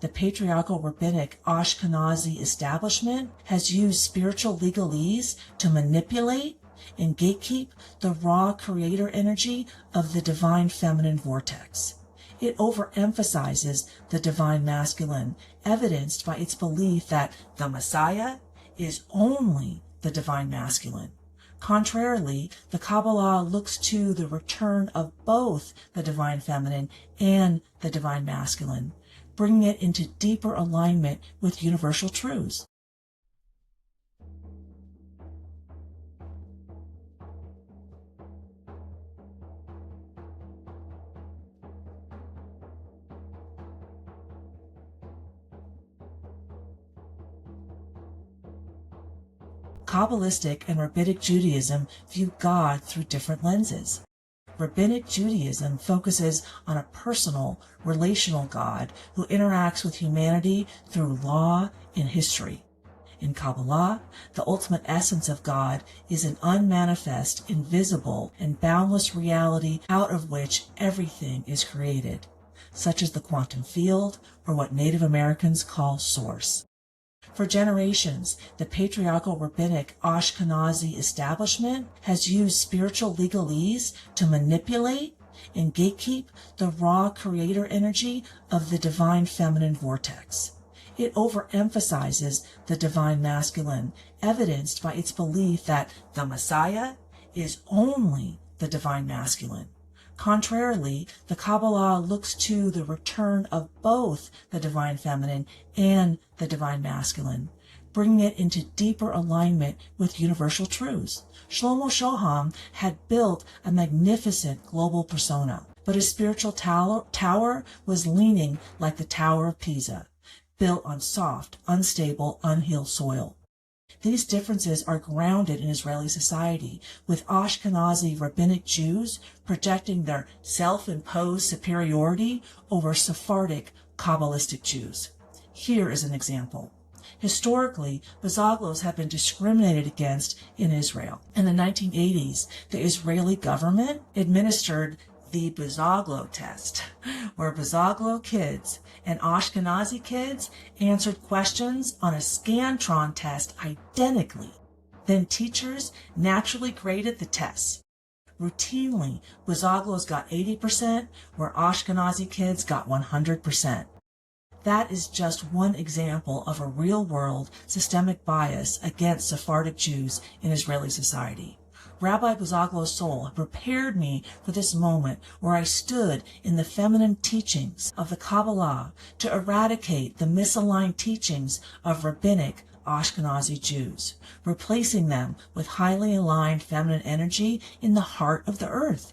the patriarchal rabbinic Ashkenazi establishment has used spiritual legalese to manipulate and gatekeep the raw creator energy of the divine feminine vortex. It overemphasizes the divine masculine, evidenced by its belief that the Messiah is only the divine masculine. Contrarily, the Kabbalah looks to the return of both the divine feminine and the divine masculine, bringing it into deeper alignment with universal truths. Kabbalistic and Rabbinic Judaism view God through different lenses. Rabbinic Judaism focuses on a personal, relational God who interacts with humanity through law and history. In Kabbalah, the ultimate essence of God is an unmanifest, invisible, and boundless reality out of which everything is created, such as the quantum field or what Native Americans call source. For generations, the patriarchal rabbinic Ashkenazi establishment has used spiritual legalese to manipulate and gatekeep the raw creator energy of the divine feminine vortex. It overemphasizes the divine masculine, evidenced by its belief that the Messiah is only the divine masculine. Contrarily, the Kabbalah looks to the return of both the divine feminine and the divine masculine, bringing it into deeper alignment with universal truths. Shlomo Shoham had built a magnificent global persona, but his spiritual tower was leaning like the Tower of Pisa, built on soft, unstable, unhealed soil. These differences are grounded in Israeli society, with Ashkenazi rabbinic Jews projecting their self-imposed superiority over Sephardic Kabbalistic Jews. Here is an example. Historically, Bezaglos have been discriminated against in Israel. In the 1980s, the Israeli government administered the Bezaglo test, where Bezaglo kids and Ashkenazi kids answered questions on a Scantron test identically. Then teachers naturally graded the tests. Routinely, Bezaglos got 80%, where Ashkenazi kids got 100%. That is just one example of a real-world systemic bias against Sephardic Jews in Israeli society. Rabbi Bezaglo's soul prepared me for this moment where I stood in the feminine teachings of the Kabbalah to eradicate the misaligned teachings of rabbinic Ashkenazi Jews, replacing them with highly aligned feminine energy in the heart of the earth.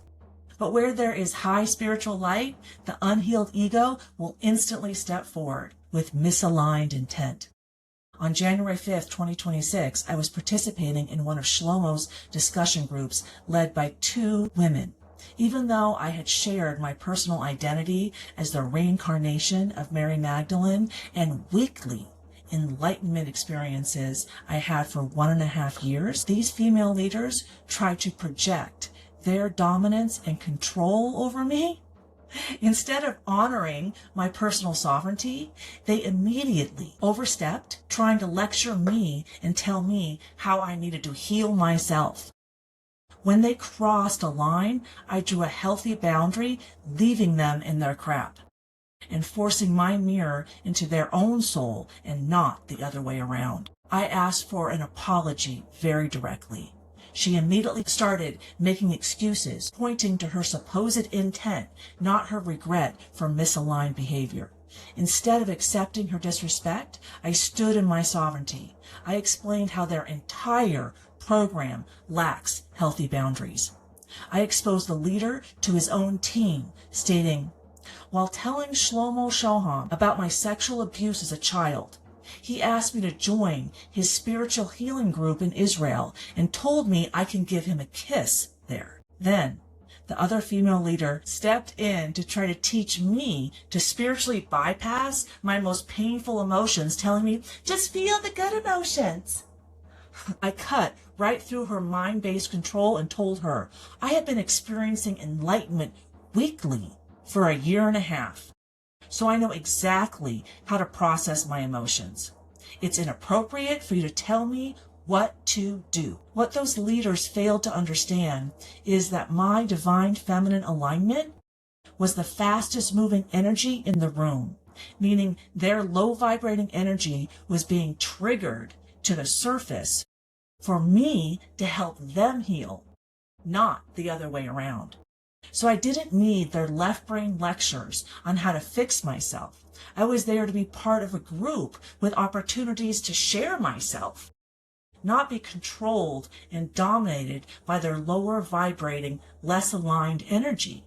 But where there is high spiritual light, the unhealed ego will instantly step forward with misaligned intent. On January 5th, 2026, I was participating in one of Shlomo's discussion groups led by two women. Even though I had shared my personal identity as the reincarnation of Mary Magdalene and weekly enlightenment experiences I had for 1.5 years, these female leaders tried to project their dominance and control over me. Instead of honoring my personal sovereignty, they immediately overstepped, trying to lecture me and tell me how I needed to heal myself. When they crossed a line, I drew a healthy boundary, leaving them in their crap and forcing my mirror into their own soul and not the other way around. I asked for an apology very directly. She immediately started making excuses, pointing to her supposed intent, not her regret for misaligned behavior. Instead of accepting her disrespect, I stood in my sovereignty. I explained how their entire program lacks healthy boundaries. I exposed the leader to his own team, stating, "While telling Shlomo Shoham about my sexual abuse as a child, he asked me to join his spiritual healing group in Israel and told me I can give him a kiss there." Then, the other female leader stepped in to try to teach me to spiritually bypass my most painful emotions, telling me, "Just feel the good emotions." I cut right through her mind-based control and told her I had been experiencing enlightenment weekly for 1.5 years. so I know exactly how to process my emotions. It's inappropriate for you to tell me what to do. What those leaders failed to understand is that my divine feminine alignment was the fastest moving energy in the room, meaning their low vibrating energy was being triggered to the surface for me to help them heal, not the other way around. So I didn't need their left brain lectures on how to fix myself. I was there to be part of a group with opportunities to share myself, not be controlled and dominated by their lower vibrating, less aligned energy.